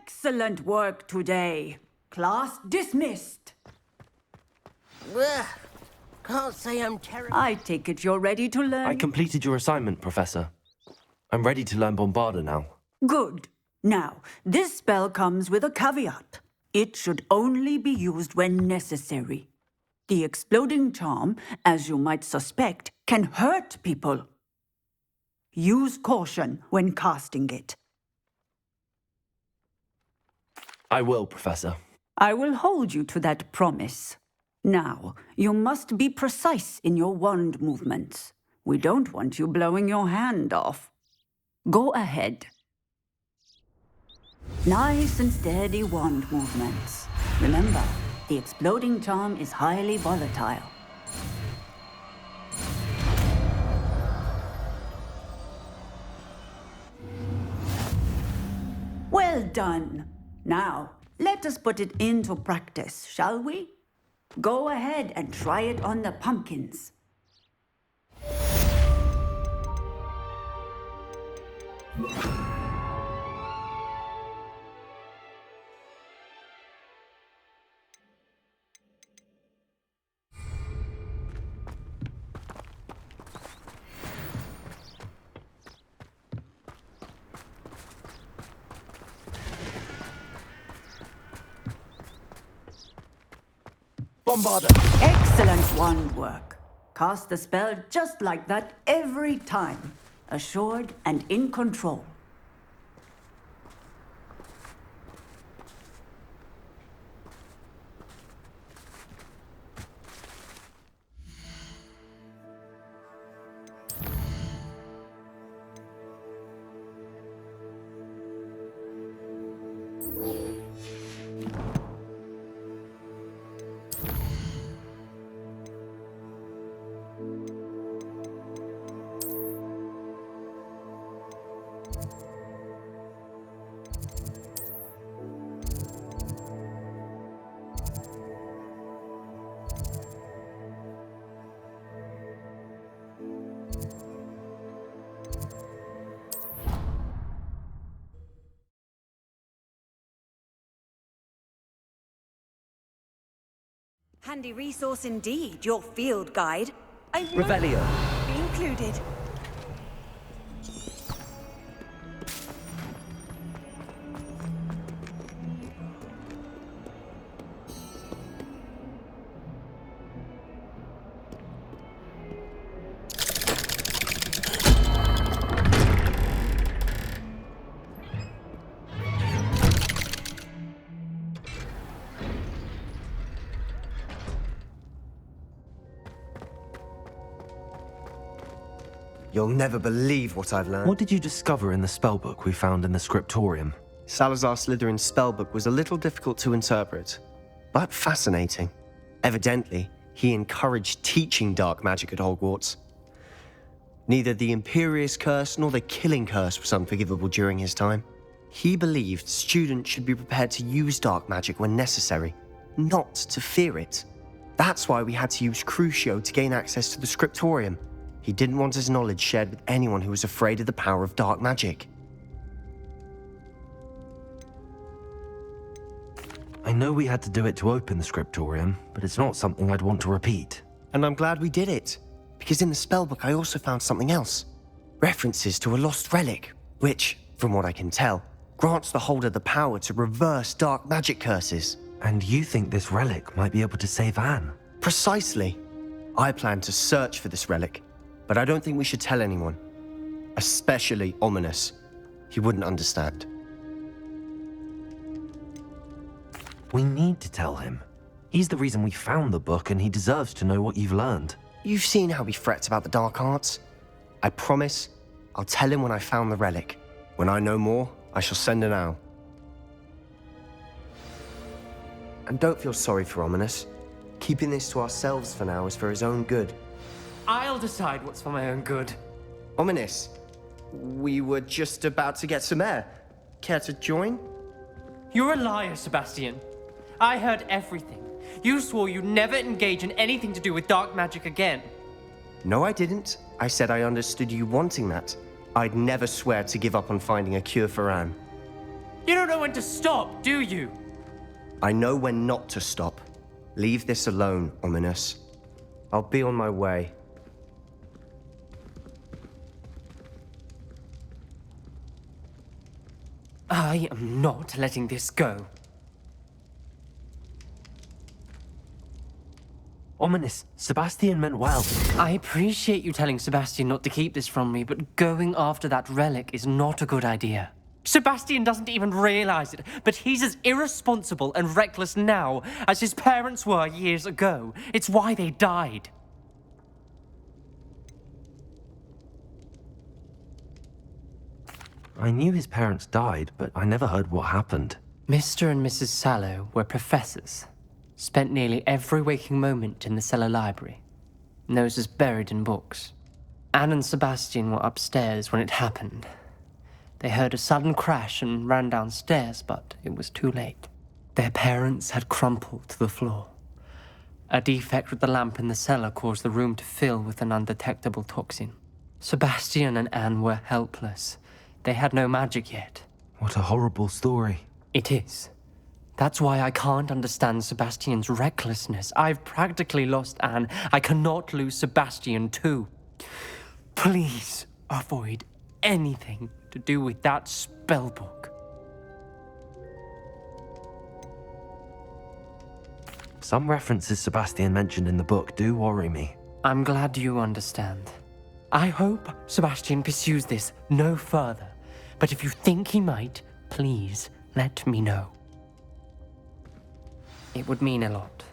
Excellent work today. Class dismissed. Ugh. Can't say I'm terrible. I take it you're ready to learn. I completed your assignment, Professor. I'm ready to learn Bombarda now. Good. Now, this spell comes with a caveat. It should only be used when necessary. The exploding charm, as you might suspect, can hurt people. Use caution when casting it. I will, Professor. I will hold you to that promise. Now, you must be precise in your wand movements. We don't want you blowing your hand off. Go ahead. Nice and steady wand movements. Remember, the exploding charm is highly volatile. Well done. Now, let us put it into practice, shall we? Go ahead and try it on the pumpkins. Bombarda! Excellent wand work. Cast the spell just like that every time. Assured and in control. Handy resource indeed, your field guide. I won't Revelio. be included. You'll never believe what I've learned. What did you discover in the spellbook we found in the scriptorium? Salazar Slytherin's spellbook was a little difficult to interpret, but fascinating. Evidently, he encouraged teaching dark magic at Hogwarts. Neither the Imperious Curse nor the Killing Curse was unforgivable during his time. He believed students should be prepared to use dark magic when necessary, not to fear it. That's why we had to use Crucio to gain access to the scriptorium. He didn't want his knowledge shared with anyone who was afraid of the power of dark magic. I know we had to do it to open the scriptorium, but it's not something I'd want to repeat. And I'm glad we did it, because in the spellbook I also found something else. References to a lost relic, which, from what I can tell, grants the holder the power to reverse dark magic curses. And you think this relic might be able to save Anne? Precisely. I plan to search for this relic, but I don't think we should tell anyone. Especially Ominous. He wouldn't understand. We need to tell him. He's the reason we found the book, and he deserves to know what you've learned. You've seen how he frets about the dark arts. I promise I'll tell him when I found the relic. When I know more, I shall send an owl. And don't feel sorry for Ominous. Keeping this to ourselves for now is for his own good. I'll decide what's for my own good. Ominous, we were just about to get some air. Care to join? You're a liar, Sebastian. I heard everything. You swore you'd never engage in anything to do with dark magic again. No, I didn't. I said I understood you wanting that. I'd never swear to give up on finding a cure for Anne. You don't know when to stop, do you? I know when not to stop. Leave this alone, Ominous. I'll be on my way. I am not letting this go. Ominous, Sebastian meant well. I appreciate you telling Sebastian not to keep this from me, but going after that relic is not a good idea. Sebastian doesn't even realize it, but he's as irresponsible and reckless now as his parents were years ago. It's why they died. I knew his parents died, but I never heard what happened. Mr. and Mrs. Sallow were professors. Spent nearly every waking moment in the cellar library. Noses buried in books. Anne and Sebastian were upstairs when it happened. They heard a sudden crash and ran downstairs, but it was too late. Their parents had crumpled to the floor. A defect with the lamp in the cellar caused the room to fill with an undetectable toxin. Sebastian and Anne were helpless. They had no magic yet. What a horrible story. It is. That's why I can't understand Sebastian's recklessness. I've practically lost Anne. I cannot lose Sebastian too. Please avoid anything to do with that spellbook. Some references Sebastian mentioned in the book do worry me. I'm glad you understand. I hope Sebastian pursues this no further. But if you think he might, please let me know. It would mean a lot.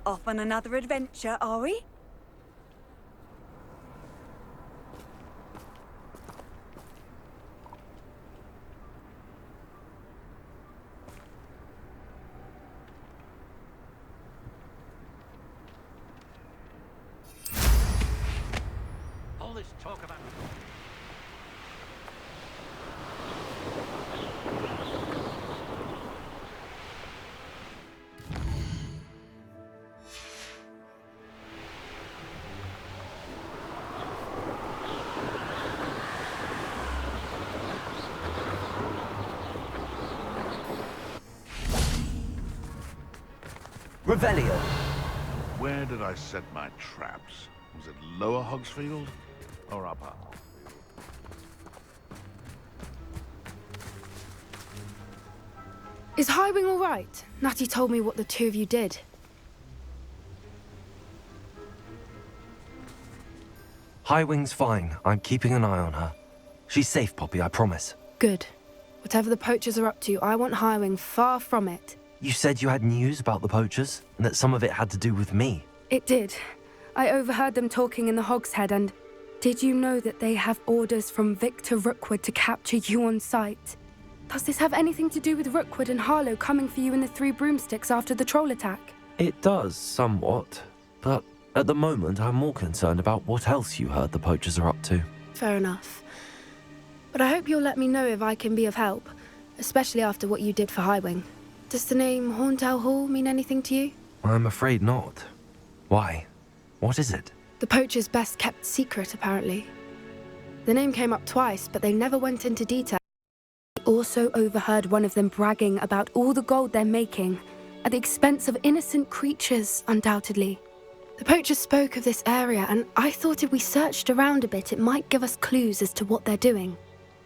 Off on another adventure, are we? All this talk about... Revelio. Where did I set my traps? Was it Lower Hogsfield or Upper? Is Highwing all right? Natty told me what the two of you did. Highwing's fine. I'm keeping an eye on her. She's safe, Poppy, I promise. Good. Whatever the poachers are up to, I want Highwing far from it. You said you had news about the poachers, and that some of it had to do with me. It did. I overheard them talking in the Hogshead, and did you know that they have orders from Victor Rookwood to capture you on sight? Does this have anything to do with Rookwood and Harlow coming for you in the Three Broomsticks after the troll attack? It does, somewhat. But at the moment, I'm more concerned about what else you heard the poachers are up to. Fair enough. But I hope you'll let me know if I can be of help, especially after what you did for Highwing. Does the name Horntown Hall mean anything to you? I'm afraid not. Why? What is it? The poacher's best kept secret, apparently. The name came up twice, but they never went into detail. I also overheard one of them bragging about all the gold they're making, at the expense of innocent creatures, undoubtedly. The poacher spoke of this area, and I thought if we searched around a bit, it might give us clues as to what they're doing.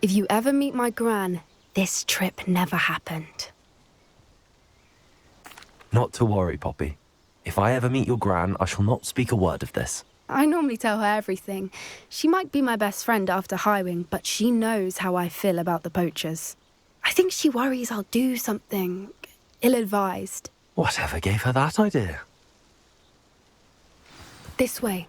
If you ever meet my gran, this trip never happened. Not to worry, Poppy. If I ever meet your gran, I shall not speak a word of this. I normally tell her everything. She might be my best friend after Highwing, but she knows how I feel about the poachers. I think she worries I'll do something ill-advised. Whatever gave her that idea? This way.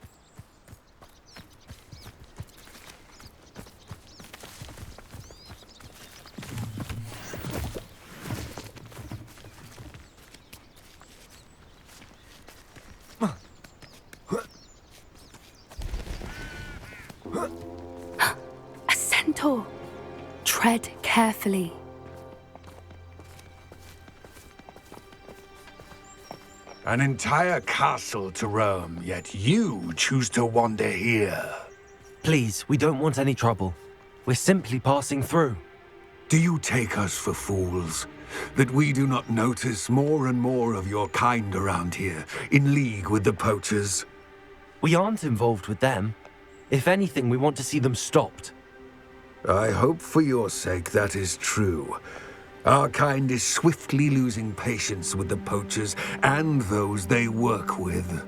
A centaur. Tread carefully. An entire castle to roam, yet you choose to wander here. Please, we don't want any trouble. We're simply passing through. Do you take us for fools? That we do not notice more and more of your kind around here, in league with the poachers? We aren't involved with them. If anything, we want to see them stopped. I hope for your sake that is true. Our kind is swiftly losing patience with the poachers and those they work with.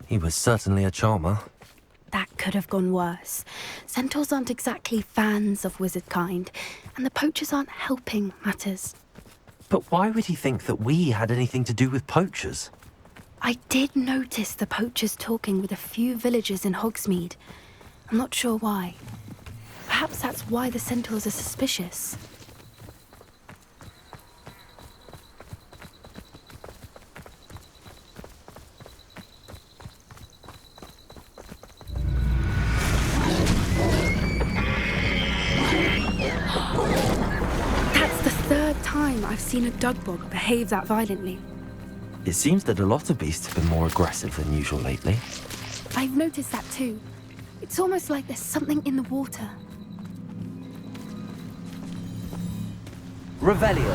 He was certainly a charmer. That could have gone worse. Centaurs aren't exactly fans of wizard kind, and the poachers aren't helping matters. But why would he think that we had anything to do with poachers? I did notice the poachers talking with a few villagers in Hogsmeade. I'm not sure why. Perhaps that's why the centaurs are suspicious. That's the third time I've seen a dugbog behave that violently. It seems that a lot of beasts have been more aggressive than usual lately. I've noticed that too. It's almost like there's something in the water. Revelio.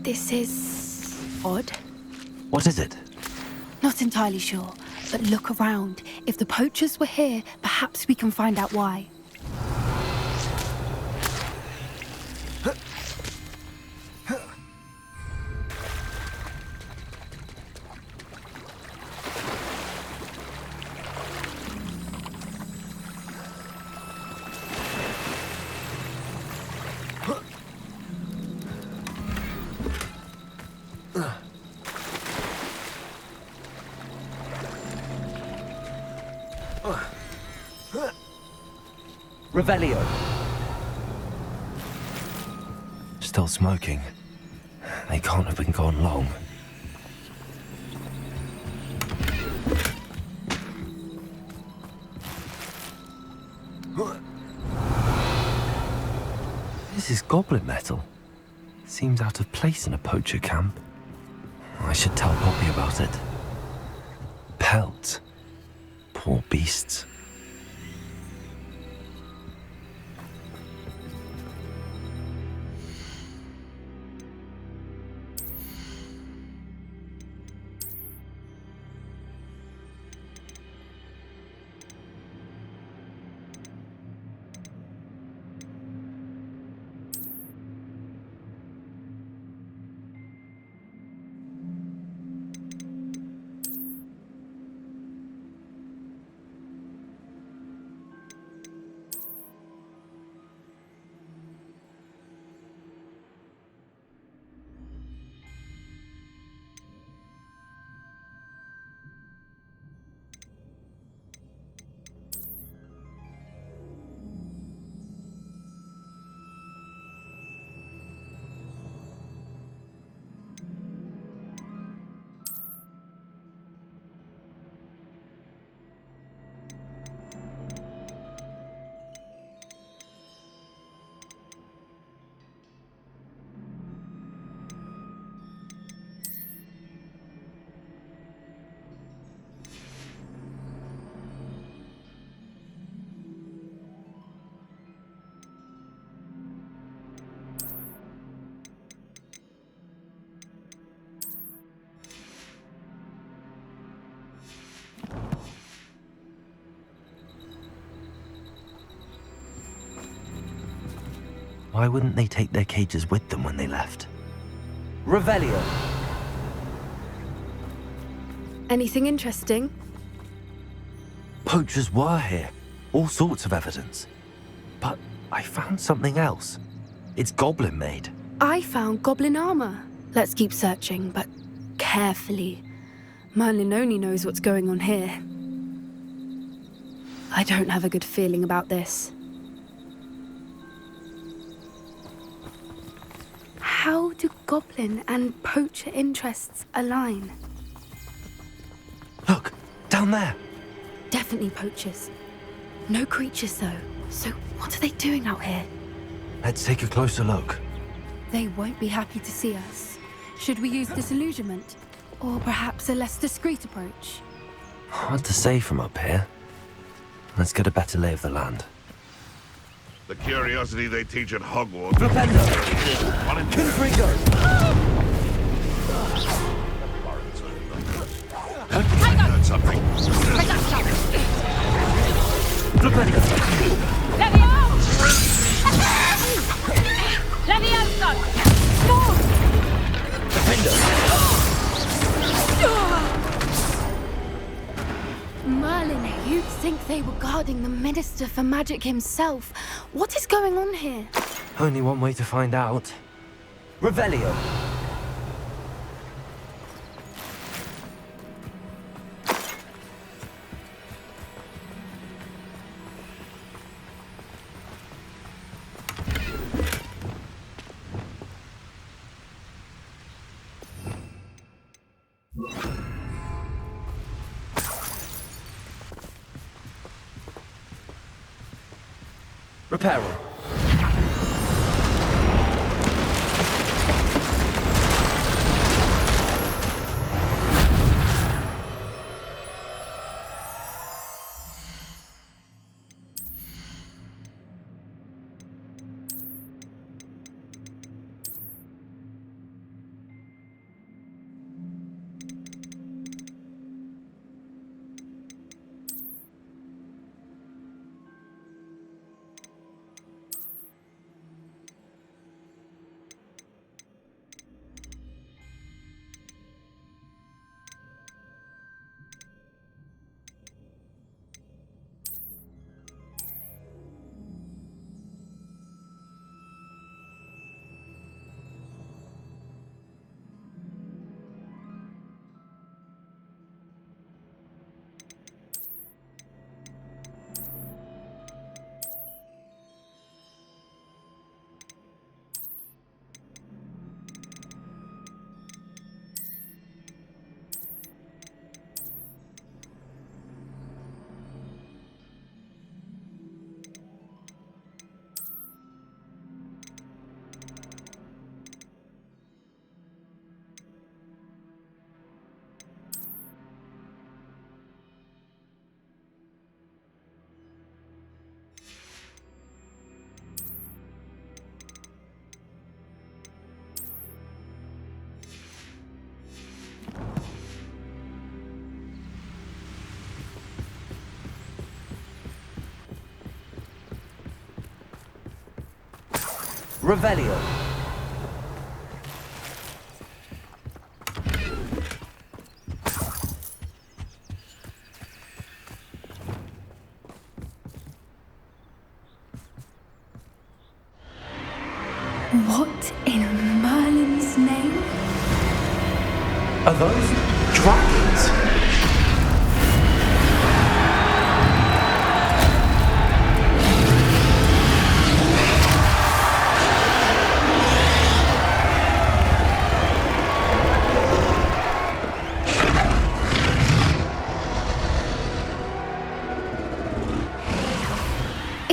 This is odd. What is it? Not entirely sure, but look around. If the poachers were here, perhaps we can find out why. Revelio. Still smoking. They can't have been gone long. This is goblin metal. Seems out of place in a poacher camp. I should tell Poppy about it. Pelt. Poor beasts. Why wouldn't they take their cages with them when they left? Revelio. Anything interesting? Poachers were here. All sorts of evidence. But I found something else. It's goblin made. I found goblin armor. Let's keep searching, but carefully. Merlin only knows what's going on here. I don't have a good feeling about this. How do goblin and poacher interests align? Look, down there. Definitely poachers. No creatures, though. So what are they doing out here? Let's take a closer look. They won't be happy to see us. Should we use disillusionment? Or perhaps a less discreet approach? Hard to say from up here. Let's get a better lay of the land. The curiosity they teach at Hogwarts. Confringo! I heard something. Merlin, you'd think they were guarding the Minister for Magic himself. What is going on here? Only one way to find out. Revelio. Reparo. Revelio. What in Merlin's name? Are those dragons?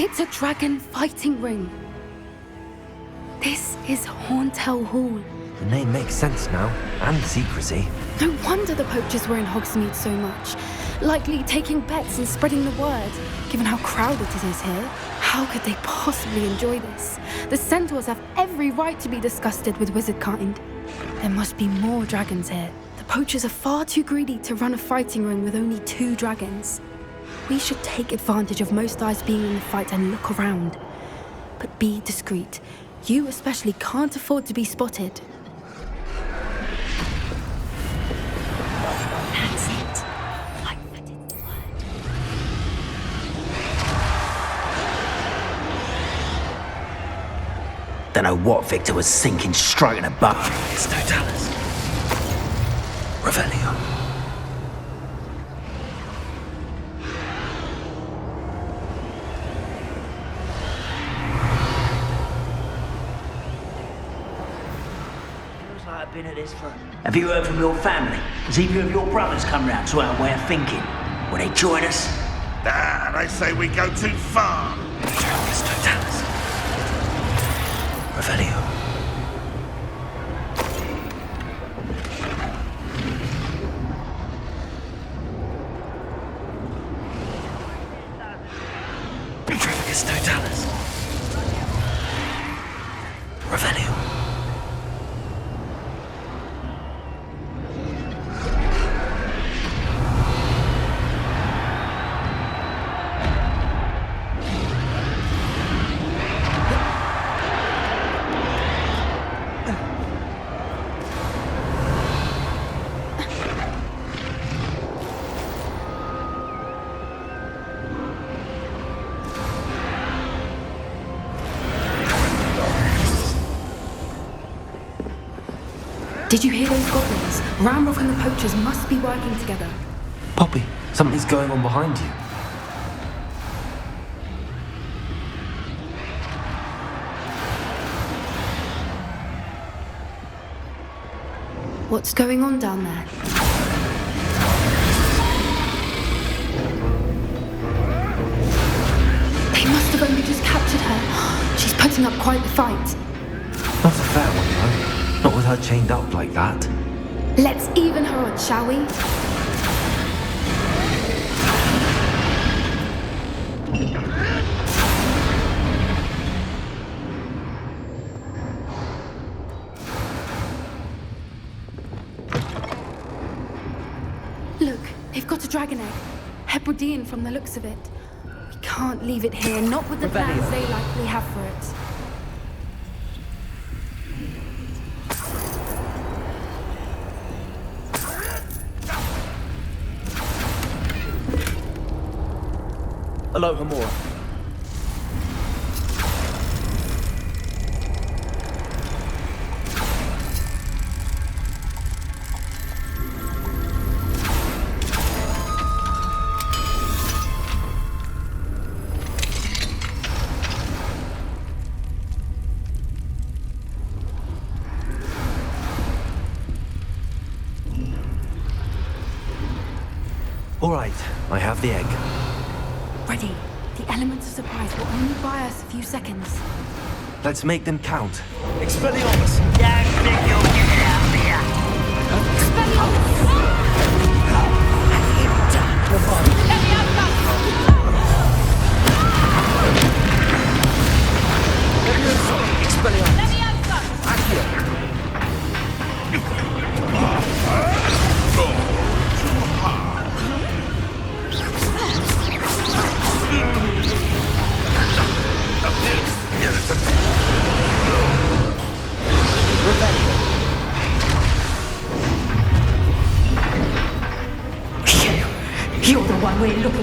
It's a dragon fighting ring. This is Hauntel Hall. The name makes sense now, and secrecy. No wonder the poachers were in Hogsmeade so much. Likely taking bets and spreading the word. Given how crowded it is here, how could they possibly enjoy this? The centaurs have every right to be disgusted with wizard kind. There must be more dragons here. The poachers are far too greedy to run a fighting ring with only 2 dragons. We should take advantage of most eyes being in the fight and look around. But be discreet. You especially can't afford to be spotted. That's it. I put in the word. Don't know what Victor was thinking, striking a buck. It's Totalis. Revelio. I've been at this for... Have you heard from your family? Has either of your brothers come round to our way of thinking? Will they join us? Ah, they say we go too far. It's Totalis. Revelio. It's Totalis. Revelio. Did you hear those goblins? Ramrock and the poachers must be working together. Poppy, something's going on behind you. What's going on down there? They must have only just captured her. She's putting up quite the fight. Not a fair one, though. Not with her chained up like that. Let's even her odds, shall we? Look, they've got a dragon egg. Hebridean from the looks of it. We can't leave it here, not with the plans they likely have for it. Hello, Hamora. All right, I have the egg. Ready. The elements of surprise will only buy us a few seconds. Let's make them count. Expelliarmus! Yeah, I think you'll get it out there. Expelliarmus!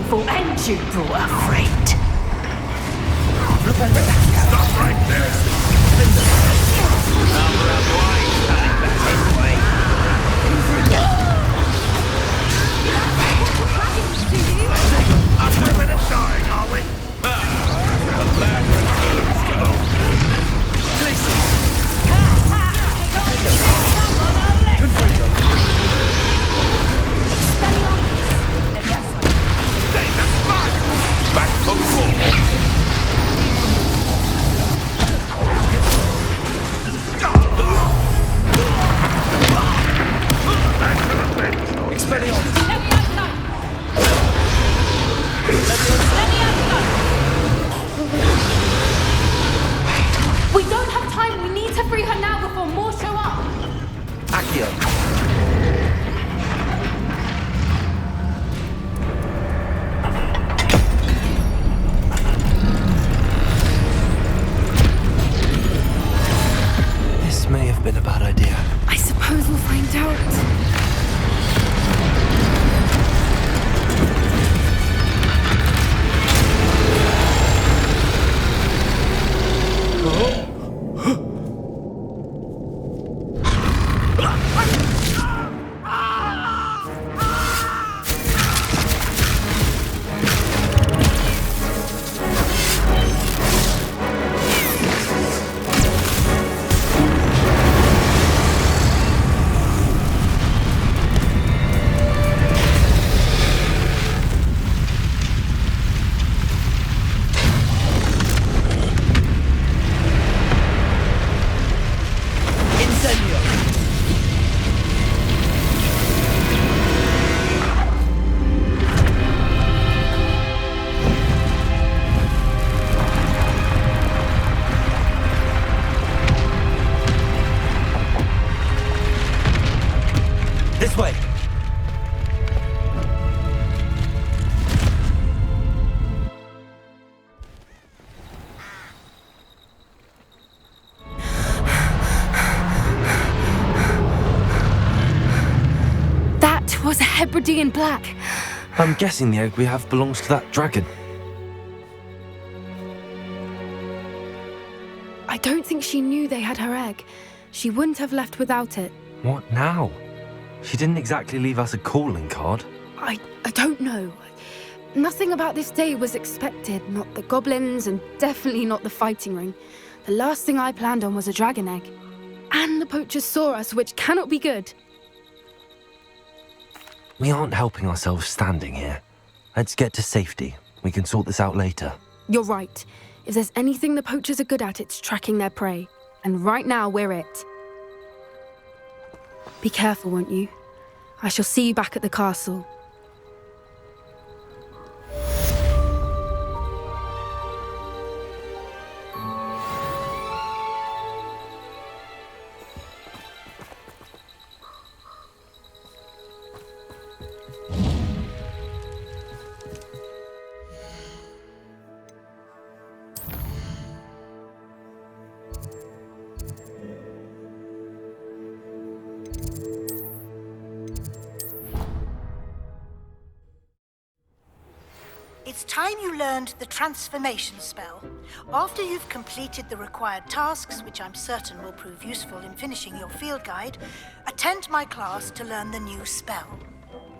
painful end you brought a freight. Stop right there! After a minute dying, are we? Back to We don't have time. We need to free her now before more show up. Accio. This may have been a bad idea. I suppose we'll find out. This way! That was a Hebridean black. I'm guessing the egg we have belongs to that dragon. I don't think she knew they had her egg. She wouldn't have left without it. What now? She didn't exactly leave us a calling card. I don't know. Nothing about this day was expected. Not the goblins, and definitely not the fighting ring. The last thing I planned on was a dragon egg. And the poachers saw us, which cannot be good. We aren't helping ourselves standing here. Let's get to safety. We can sort this out later. You're right. If there's anything the poachers are good at, it's tracking their prey. And right now, we're it. Be careful, won't you? I shall see you back at the castle. It's time you learned the transformation spell. After you've completed the required tasks, which I'm certain will prove useful in finishing your field guide, attend my class to learn the new spell.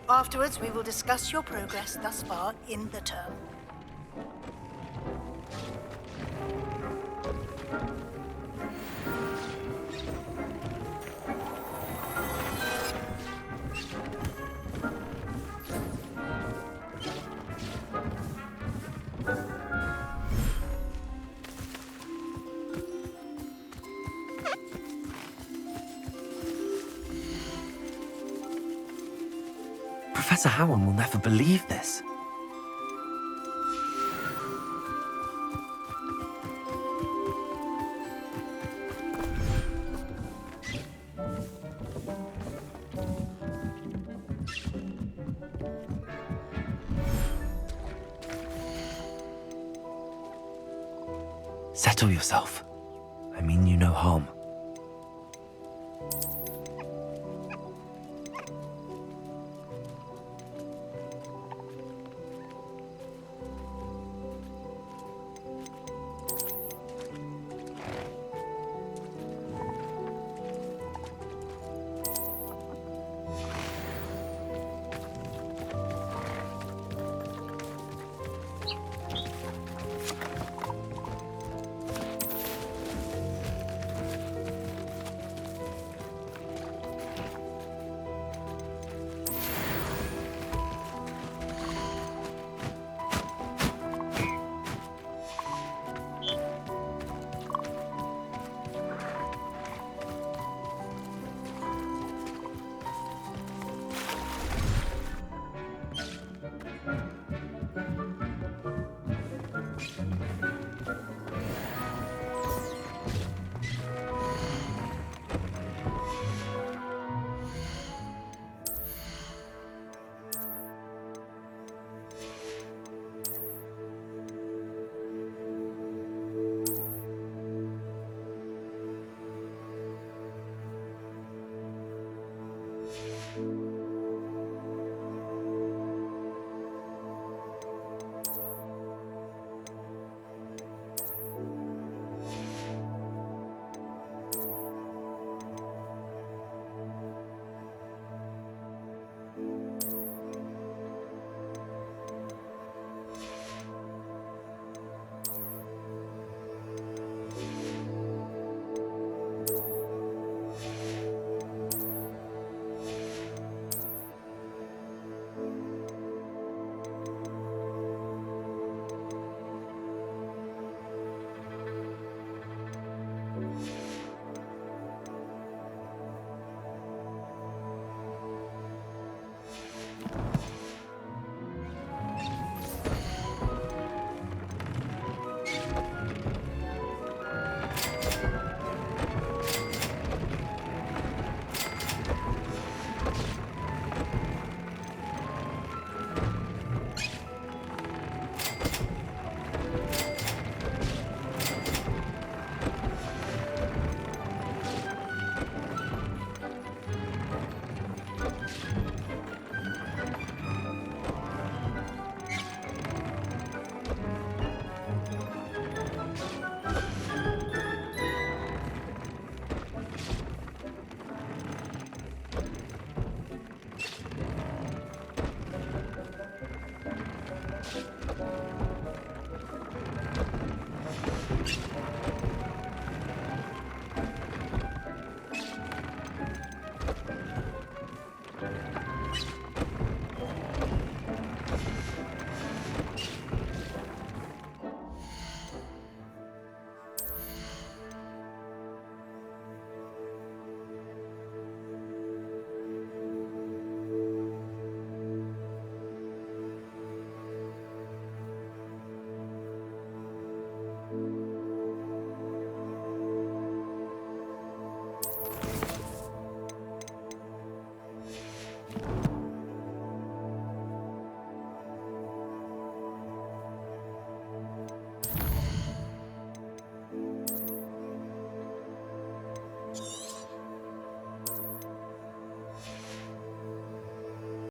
Afterwards, we will discuss your progress thus far in the term. Professor Howard will never believe this. Settle yourself. I mean you no harm.